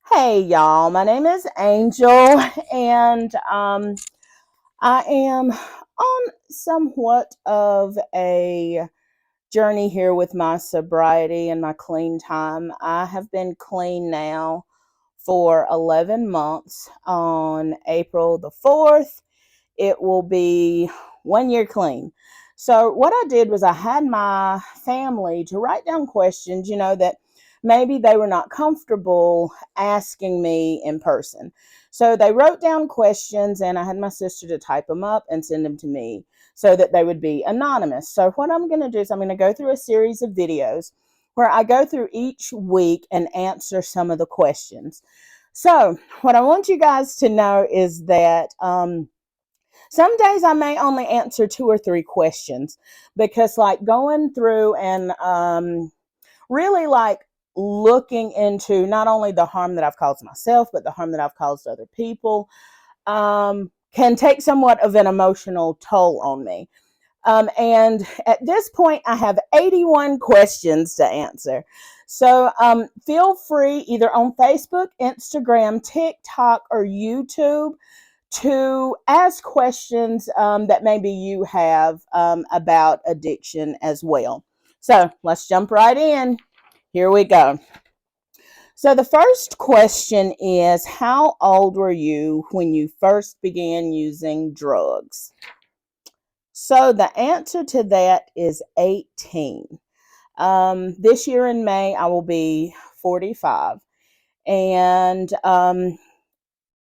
Hey y'all, my name is Angel, and I am on somewhat of a journey here with my sobriety and my clean time. I have been clean now for 11 months. On April the 4th, it will be 1 year clean. So, what I did was I had my family to write down questions, that maybe they were not comfortable asking me in person. So, they wrote down questions and I had my sister to type them up and send them to me so that they would be anonymous. So, what I'm going to do is I'm going to go through a series of videos where I go through each week and answer some of the questions. So, what I want you guys to know is that some days I may only answer two or three questions because, like, going through and really like looking into not only the harm that I've caused myself, but the harm that I've caused other people can take somewhat of an emotional toll on me. And at this point, I have 81 questions to answer. So feel free either on Facebook, Instagram, TikTok, or YouTube to ask questions that maybe you have about addiction as well. So let's jump right in. Here we go. So the first question is, how old were you when you first began using drugs? So the answer to that is 18. This year in May, I will be 45. And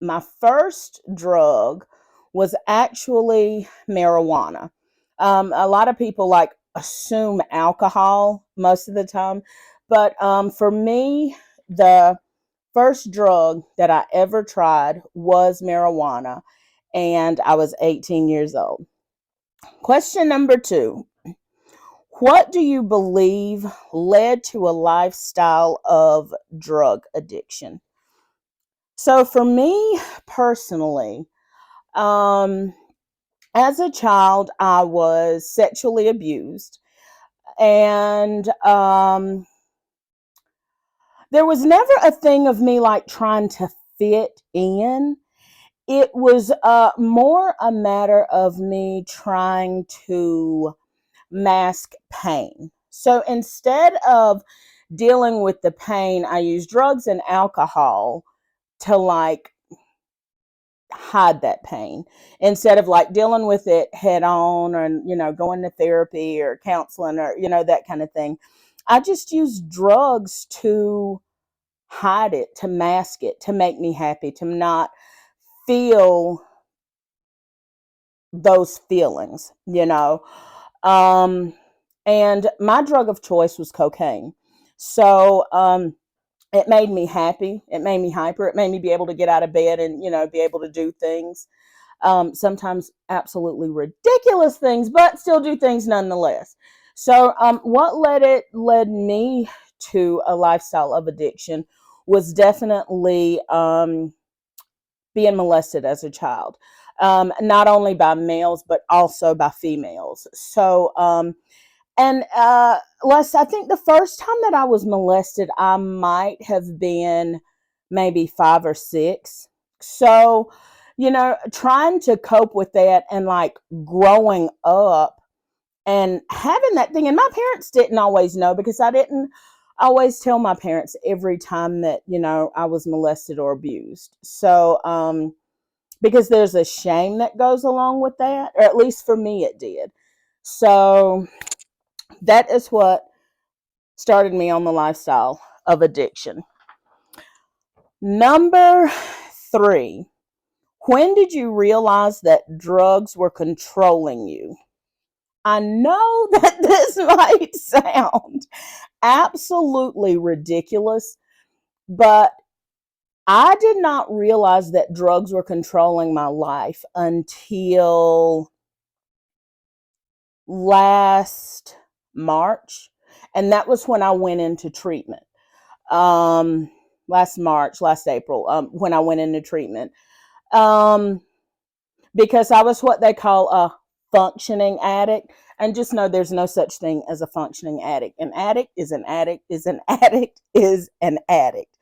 my first drug was actually marijuana. A lot of people like assume alcohol most of the time, but for me, the first drug that I ever tried was marijuana, and I was 18 years old. Question number two. What do you believe led to a lifestyle of drug addiction? So, for me personally, Um, as a child, I was sexually abused, and there was never a thing of me like trying to fit in. It was more a matter of me trying to mask pain. So instead of dealing with the pain, I used drugs and alcohol to like hide that pain instead of like dealing with it head on, or going to therapy or counseling, or that kind of thing. I just use drugs to hide it, to mask it, to make me happy, to not feel those feelings. um and my drug of choice was cocaine. So it made me happy, it made me hyper, it made me be able to get out of bed and be able to do things, sometimes absolutely ridiculous things, but still do things nonetheless. So, what led me to a lifestyle of addiction was definitely being molested as a child, not only by males but also by females. So, and Les, I think the first time that I was molested, I might have been maybe 5 or 6. So, trying to cope with that and like growing up and having that thing. And my parents didn't always know because I didn't always tell my parents every time that, I was molested or abused. So, because there's a shame that goes along with that, or at least for me, it did. So, that is what started me on the lifestyle of addiction. Number 3. When did you realize that drugs were controlling you? I know that this might sound absolutely ridiculous, but I did not realize that drugs were controlling my life until last March. And that was when I went into treatment. Um, Last March, last April, when I went into treatment. Um, because I was what they call a functioning addict. And just know there's no such thing as a functioning addict. An addict is an addict is an addict is an addict.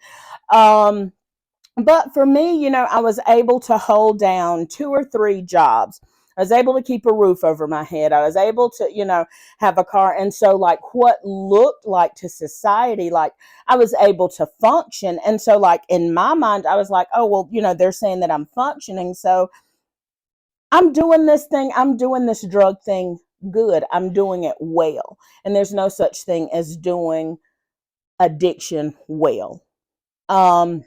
But for me, I was able to hold down 2 or 3 jobs. I was able to keep a roof over my head. I was able to, have a car. And so, like, what looked like to society, like, I was able to function. And so, like, in my mind, I was like, oh, well, they're saying that I'm functioning. So I'm doing this thing, I'm doing this drug thing good. I'm doing it well. And there's no such thing as doing addiction well. Um,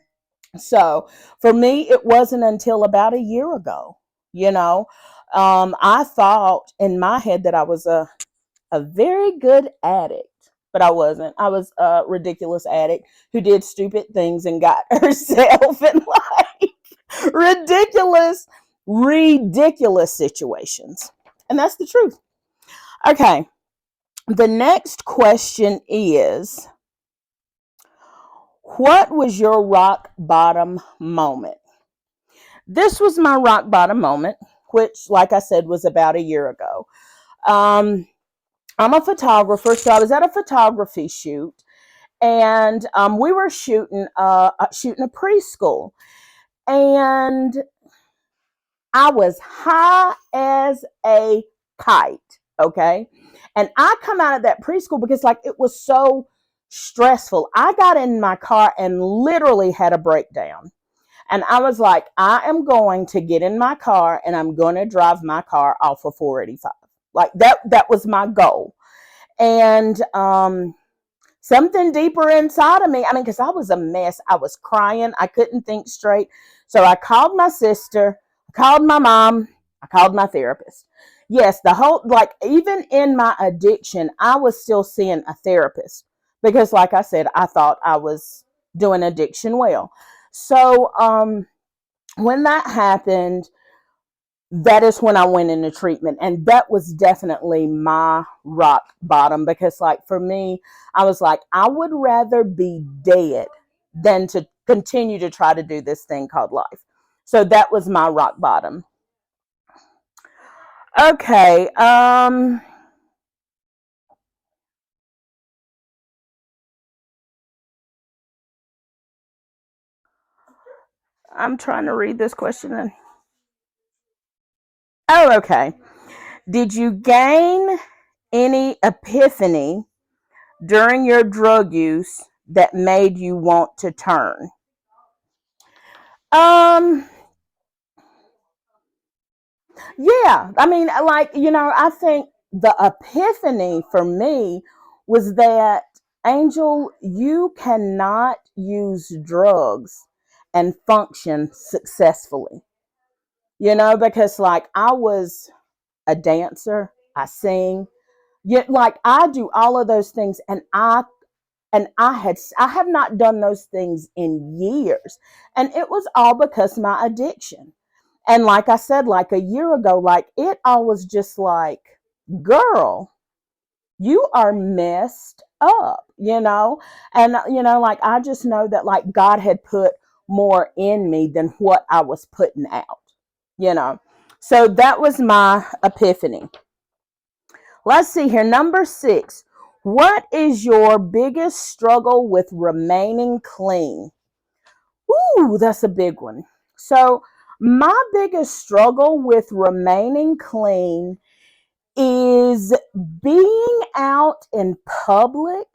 so for me, it wasn't until about a year ago, you know, I thought in my head that I was a very good addict, but I wasn't. I was a ridiculous addict who did stupid things and got herself in like ridiculous, ridiculous situations. And that's the truth. Okay. The next question is, what was your rock bottom moment? This was my rock bottom moment, which, like I said, was about a year ago. I'm a photographer, so I was at a photography shoot, and we were shooting a preschool, and I was high as a kite. Okay, and I come out of that preschool because like it was so stressful. I got in my car and literally had a breakdown. And I was like, I am going to get in my car and I'm going to drive my car off of 485. Like that was my goal. And something deeper inside of me, I mean, because I was a mess. I was crying. I couldn't think straight. So I called my sister, I called my mom, I called my therapist. Yes, the whole, like, even in my addiction, I was still seeing a therapist because, like I said, I thought I was doing addiction well. So, when that happened, that is when I went into treatment. And that was definitely my rock bottom because, like, for me, I was like, I would rather be dead than to continue to try to do this thing called life. So that was my rock bottom. Okay. I'm trying to read this question. Oh, okay. Did you gain any epiphany during your drug use that made you want to turn? Um, yeah, I mean, like, I think the epiphany for me was that, Angel, you cannot use drugs and function successfully, because like I was a dancer, I sing, yet like I do all of those things, and I have not done those things in years, and it was all because of my addiction. And like I said, like a year ago, like it all was just like, girl, you are messed up, And, like I just know that like God had put more in me than what I was putting out, you know. So that was my epiphany. Let's see here. Number 6. What is your biggest struggle with remaining clean? Ooh, that's a big one. So, my biggest struggle with remaining clean is being out in public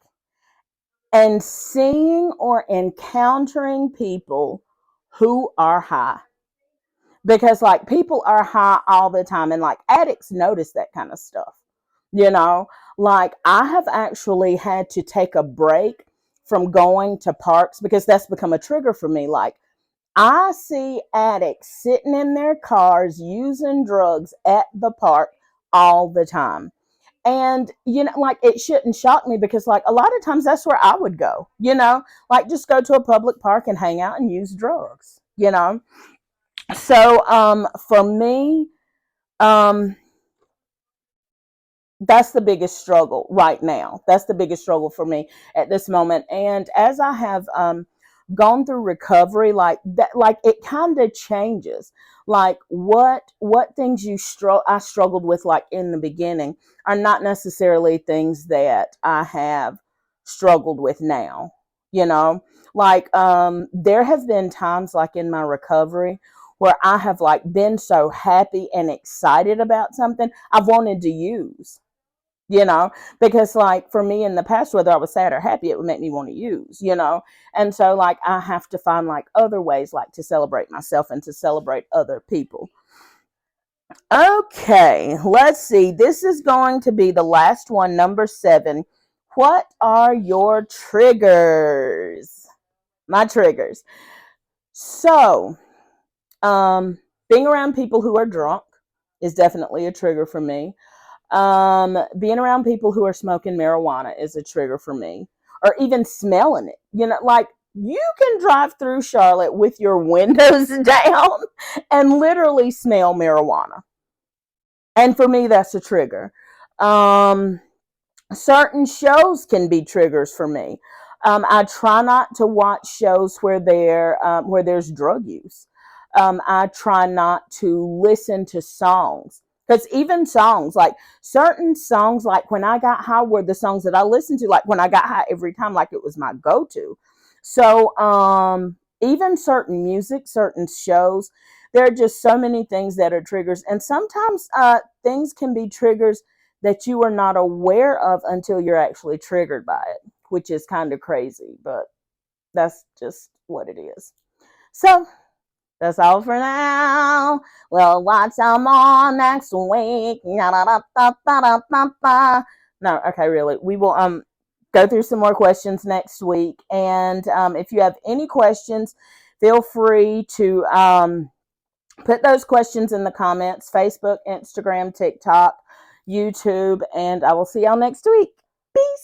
and seeing or encountering people who are high. Because, like, people are high all the time, and, like, addicts notice that kind of stuff. You know, like, I have actually had to take a break from going to parks because that's become a trigger for me. Like, I see addicts sitting in their cars using drugs at the park all the time. And, like it shouldn't shock me because, like, a lot of times that's where I would go, like just go to a public park and hang out and use drugs. So, for me, um, that's the biggest struggle right now. That's the biggest struggle for me at this moment. And as I have gone through recovery, like that, like it kind of changes. Like what things I struggled with like in the beginning are not necessarily things that I have struggled with now. You know, Like, there have been times like in my recovery where I have like been so happy and excited about something I've wanted to use, because like for me in the past, whether I was sad or happy, it would make me want to use. And so like I have to find like other ways like to celebrate myself and to celebrate other people. Okay, let's see. This is going to be the last one, number 7. What are your triggers? My triggers. So, being around people who are drunk is definitely a trigger for me. Being around people who are smoking marijuana is a trigger for me, or even smelling it. Like you can drive through Charlotte with your windows down and literally smell marijuana. And for me, that's a trigger. Um, Certain shows can be triggers for me. I try not to watch shows where there's drug use. I try not to listen to songs, because even songs, like certain songs, like When I Got High, were the songs that I listened to, like When I Got High, every time, like it was my go-to. So even certain music, certain shows, there are just so many things that are triggers, and sometimes things can be triggers that you are not aware of until you're actually triggered by it, which is kind of crazy, but that's just what it is. So that's all for now. We'll watch some more next week. No, okay, really. We will go through some more questions next week. And if you have any questions, feel free to put those questions in the comments: Facebook, Instagram, TikTok, YouTube, and I will see y'all next week. Peace.